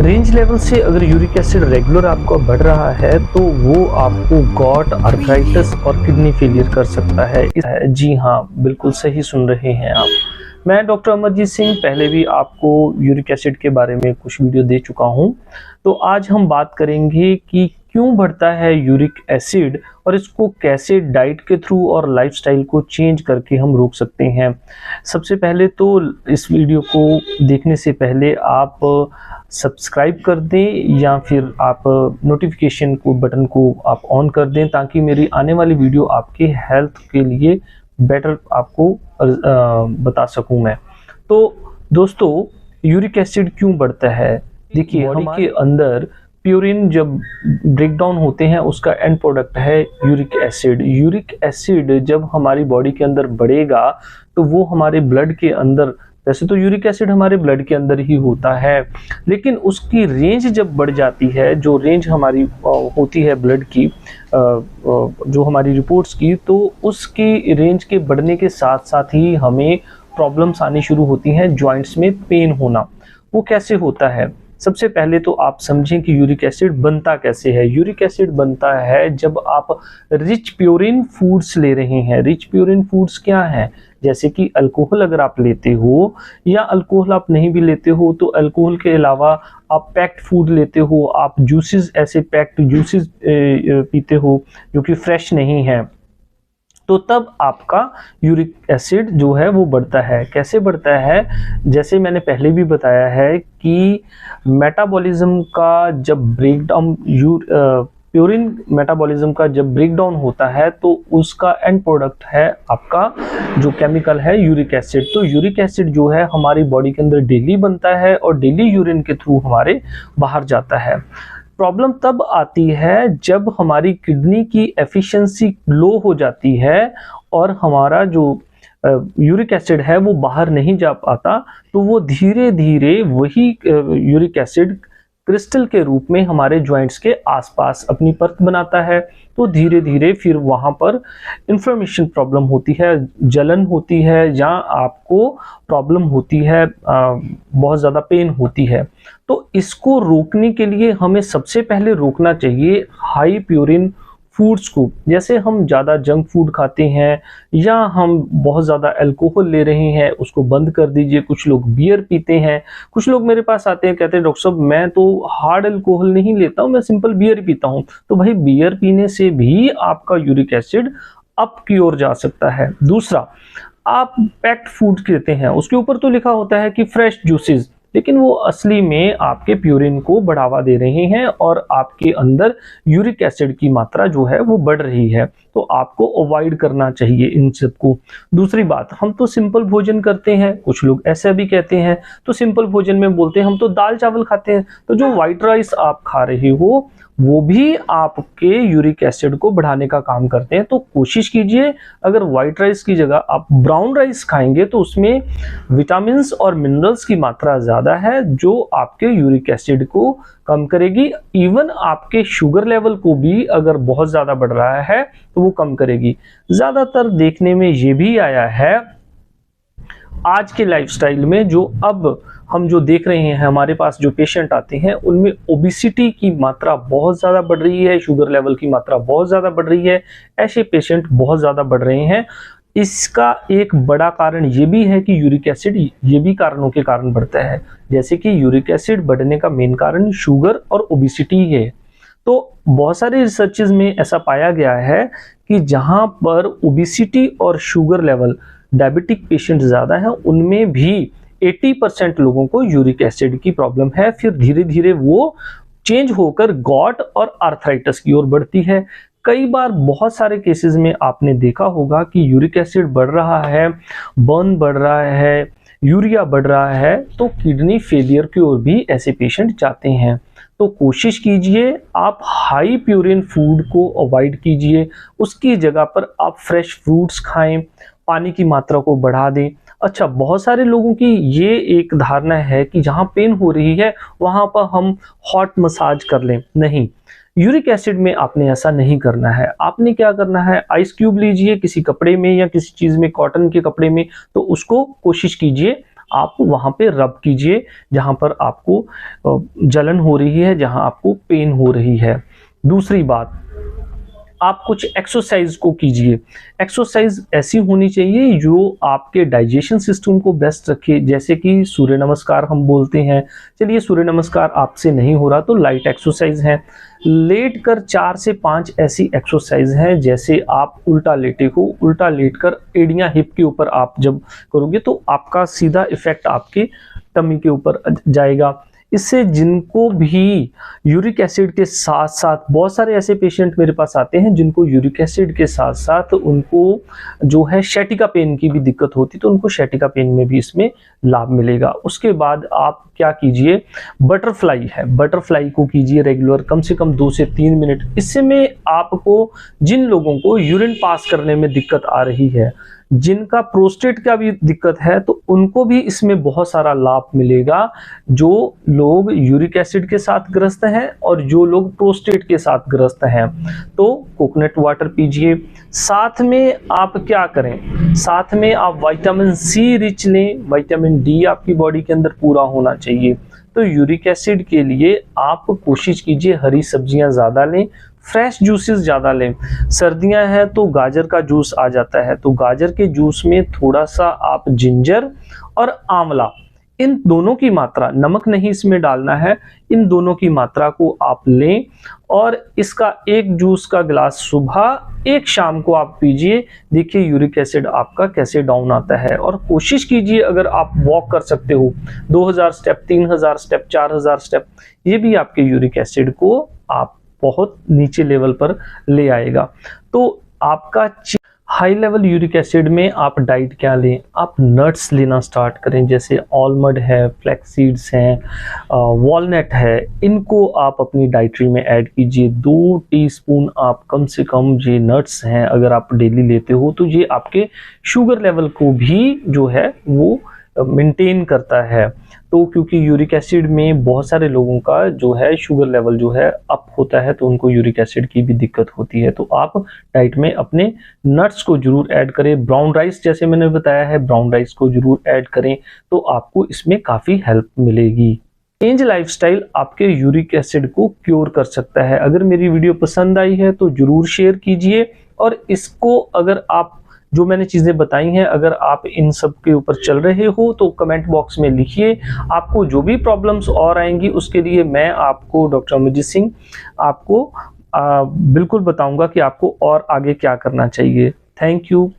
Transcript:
Range level से अगर uric acid regular आपका बढ़ रहा है तो वो आपको गॉट, आर्थराइटिस और किडनी फेलियर कर सकता है। जी हाँ, बिल्कुल सही सुन रहे हैं आप। मैं डॉक्टर अमरजीत सिंह पहले भी आपको यूरिक एसिड के बारे में कुछ वीडियो दे चुका हूँ। तो आज हम बात करेंगे कि क्यों बढ़ता है यूरिक एसिड और इसको कैसे डाइट के थ्रू और लाइफस्टाइल को चेंज करके हम रोक सकते हैं। सबसे पहले तो इस वीडियो को देखने से पहले आप सब्सक्राइब कर दें या फिर आप नोटिफिकेशन को बटन को आप ऑन कर दें ताकि मेरी आने वाली वीडियो आपके हेल्थ के लिए बेटर आपको बता सकूं मैं। तो दोस्तों, यूरिक एसिड क्यों बढ़ता है? देखिए, बॉडी के अंदर प्यूरिन जब ब्रेक डाउन होते हैं उसका एंड प्रोडक्ट है यूरिक एसिड। यूरिक एसिड जब हमारी बॉडी के अंदर बढ़ेगा तो वो हमारे ब्लड के अंदर, वैसे तो यूरिक एसिड हमारे ब्लड के अंदर ही होता है, लेकिन उसकी रेंज जब बढ़ जाती है, जो रेंज हमारी होती है ब्लड की, जो हमारी रिपोर्ट्स की, तो उसकी रेंज के बढ़ने के साथ साथ ही हमें प्रॉब्लम्स आनी शुरू होती हैं, जॉइंट्स में पेन होना। वो कैसे होता है? सबसे पहले तो आप समझें कि यूरिक एसिड बनता कैसे है। यूरिक एसिड बनता है जब आप रिच प्योरिन फूड्स ले रहे हैं। रिच प्योरिन फूड्स क्या हैं? जैसे कि अल्कोहल अगर आप लेते हो, या अल्कोहल आप नहीं भी लेते हो तो अल्कोहल के अलावा आप पैक्ड फूड लेते हो, आप जूसेस, ऐसे पैक्ड जूसेस पीते हो जो कि फ्रेश नहीं है, तो तब आपका यूरिक एसिड जो है वो बढ़ता है। कैसे बढ़ता है? जैसे मैंने पहले भी बताया है कि मेटाबॉलिज्म का जब ब्रेकडाउन, प्यूरिन मेटाबॉलिज्म का जब ब्रेकडाउन होता है तो उसका एंड प्रोडक्ट है आपका जो केमिकल है यूरिक एसिड। तो यूरिक एसिड जो है हमारी बॉडी के अंदर डेली बनता है और डेली यूरिन के थ्रू हमारे बाहर जाता है। प्रॉब्लम तब आती है जब हमारी किडनी की एफिशिएंसी लो हो जाती है और हमारा जो यूरिक एसिड है वो बाहर नहीं जा पाता, तो वो धीरे धीरे वही यूरिक एसिड क्रिस्टल के रूप में हमारे जॉइंट्स के आसपास अपनी परत बनाता है। तो धीरे धीरे फिर वहाँ पर इन्फ्लेमेशन प्रॉब्लम होती है, जलन होती है, या आपको प्रॉब्लम होती है, बहुत ज़्यादा पेन होती है। तो इसको रोकने के लिए हमें सबसे पहले रोकना चाहिए हाई प्यूरिन फूड्स को। जैसे हम ज़्यादा जंक फूड खाते हैं या हम बहुत ज़्यादा अल्कोहल ले रहे हैं, उसको बंद कर दीजिए। कुछ लोग बियर पीते हैं, कुछ लोग मेरे पास आते हैं, कहते हैं डॉक्टर साहब मैं तो हार्ड अल्कोहल नहीं लेता हूँ, मैं सिंपल बियर पीता हूँ। तो भाई, बियर पीने से भी आपका यूरिक एसिड अप की ओर जा सकता है। दूसरा, आप पैक्ड फूड कहते हैं, उसके ऊपर तो लिखा होता है कि फ्रेश जूसेस, लेकिन वो असली में आपके प्यूरिन को बढ़ावा दे रहे हैं और आपके अंदर यूरिक एसिड की मात्रा जो है वो बढ़ रही है। तो आपको अवॉइड करना चाहिए इन सबको। दूसरी बात, हम तो सिंपल भोजन करते हैं, कुछ लोग ऐसा भी कहते हैं, तो सिंपल भोजन में बोलते हैं हम तो दाल चावल खाते हैं। तो जो व्हाइट राइस आप खा रहे हो वो भी आपके यूरिक एसिड को बढ़ाने का काम करते हैं। तो कोशिश कीजिए, अगर व्हाइट राइस की जगह आप ब्राउन राइस खाएंगे तो उसमें विटामिन्स और मिनरल्स की मात्रा ज़्यादा है जो आपके यूरिक एसिड को कम करेगी। इवन आपके शुगर लेवल को भी अगर बहुत ज़्यादा बढ़ रहा है तो वो कम करेगी। ज़्यादातर देखने में ये भी आया है आज के लाइफस्टाइल में, जो अब हम जो देख रहे हैं, हमारे पास जो पेशेंट आते हैं उनमें ओबिसिटी की मात्रा बहुत ज़्यादा बढ़ रही है, शुगर लेवल की मात्रा बहुत ज़्यादा बढ़ रही है। ऐसे पेशेंट बहुत ज़्यादा बढ़ रहे हैं। इसका एक बड़ा कारण ये भी है कि यूरिक एसिड ये भी कारणों के कारण बढ़ता है। जैसे कि यूरिक एसिड बढ़ने का मेन कारण शुगर और ओबिसिटी है। तो बहुत सारे रिसर्चेज में ऐसा पाया गया है कि जहाँ पर ओबिसिटी और शुगर लेवल, डायबिटिक पेशेंट ज़्यादा हैं, उनमें भी 80% लोगों को यूरिक एसिड की प्रॉब्लम है। फिर धीरे धीरे वो चेंज होकर गॉट और आर्थराइटिस की ओर बढ़ती है। कई बार बहुत सारे केसेस में आपने देखा होगा कि यूरिक एसिड बढ़ रहा है, बर्न बढ़ रहा है, यूरिया बढ़ रहा है, तो किडनी फेलियर की ओर भी ऐसे पेशेंट जाते हैं। तो कोशिश कीजिए आप हाई प्यूरिन फूड को अवॉइड कीजिए, उसकी जगह पर आप फ्रेश फ्रूट्स खाएं, पानी की मात्रा को बढ़ा दें। अच्छा, बहुत सारे लोगों की ये एक धारणा है कि जहाँ पेन हो रही है वहाँ पर हम हॉट मसाज कर लें। नहीं, यूरिक एसिड में आपने ऐसा नहीं करना है। आपने क्या करना है, आइस क्यूब लीजिए किसी कपड़े में या किसी चीज़ में, कॉटन के कपड़े में, तो उसको कोशिश कीजिए आप वहाँ पे रब कीजिए जहाँ पर आपको जलन हो रही है, जहाँ आपको पेन हो रही है। दूसरी बात, आप कुछ एक्सरसाइज को कीजिए। एक्सरसाइज ऐसी होनी चाहिए जो आपके डाइजेशन सिस्टम को बेस्ट रखे, जैसे कि सूर्य नमस्कार हम बोलते हैं। चलिए सूर्य नमस्कार आपसे नहीं हो रहा तो लाइट एक्सरसाइज है। लेट कर 4 से 5 ऐसी एक्सरसाइज हैं, जैसे आप उल्टा लेटे हो, उल्टा लेट कर एड़ियाँ हिप के ऊपर आप जब करोगे तो आपका सीधा इफेक्ट आपके टमी के ऊपर जाएगा। इससे जिनको भी यूरिक एसिड के साथ साथ, बहुत सारे ऐसे पेशेंट मेरे पास आते हैं जिनको यूरिक एसिड के साथ साथ उनको जो है शैटिका पेन की भी दिक्कत होती, तो उनको शैटिका पेन में भी इसमें लाभ मिलेगा। उसके बाद आप क्या कीजिए, बटरफ्लाई है, बटरफ्लाई को कीजिए रेगुलर, कम से कम 2 से 3 मिनट। इससे में आपको, जिन लोगों को यूरिन पास करने में दिक्कत आ रही है, जिनका प्रोस्टेट का भी दिक्कत है, तो उनको भी इसमें बहुत सारा लाभ मिलेगा। जो लोग यूरिक एसिड के साथ ग्रस्त हैं और जो लोग प्रोस्टेट के साथ ग्रस्त हैं, तो कोकोनट वाटर पीजिए। साथ में आप क्या करें, साथ में आप विटामिन सी रिच लें, विटामिन डी आपकी बॉडी के अंदर पूरा होना चाहिए। तो यूरिक एसिड के लिए आप कोशिश कीजिए हरी सब्जियां ज़्यादा लें, फ्रेश जूसेस ज़्यादा लें। सर्दियां हैं तो गाजर का जूस आ जाता है, तो गाजर के जूस में थोड़ा सा आप जिंजर और आंवला, इन दोनों की मात्रा, नमक नहीं इसमें डालना है, इन दोनों की मात्रा को आप लें और इसका एक जूस का गिलास सुबह, एक शाम को आप पीजिए। देखिए यूरिक एसिड आपका कैसे डाउन आता है। और कोशिश कीजिए, अगर आप वॉक कर सकते हो 2000 स्टेप, 3000 स्टेप, 4000 स्टेप, ये भी आपके यूरिक एसिड को आप बहुत नीचे लेवल पर ले आएगा। तो आपका हाई लेवल यूरिक एसिड में आप डाइट क्या लें, आप नट्स लेना स्टार्ट करें, जैसे ऑलमंड है, फ्लैक्स सीड्स हैं, वॉलनट है, इनको आप अपनी डाइटरी में ऐड कीजिए। 2 टीस्पून आप कम से कम ये नट्स हैं अगर आप डेली लेते हो, तो ये आपके शुगर लेवल को भी जो है वो मेंटेन करता है। तो क्योंकि यूरिक एसिड में बहुत सारे लोगों का जो है शुगर लेवल जो है अप होता है, तो उनको यूरिक एसिड की भी दिक्कत होती है। तो आप डाइट में अपने नट्स को जरूर ऐड करें। ब्राउन राइस, जैसे मैंने बताया है, ब्राउन राइस को जरूर ऐड करें, तो आपको इसमें काफ़ी हेल्प मिलेगी। चेंज लाइफस्टाइल आपके यूरिक एसिड को क्योर कर सकता है। अगर मेरी वीडियो पसंद आई है तो जरूर शेयर कीजिए, और इसको अगर आप, जो मैंने चीज़ें बताई हैं, अगर आप इन सब के ऊपर चल रहे हो तो कमेंट बॉक्स में लिखिए। आपको जो भी प्रॉब्लम्स और आएंगी उसके लिए मैं आपको, डॉक्टर अमरजीत सिंह, आपको बिल्कुल बताऊंगा कि आपको और आगे क्या करना चाहिए। Thank you.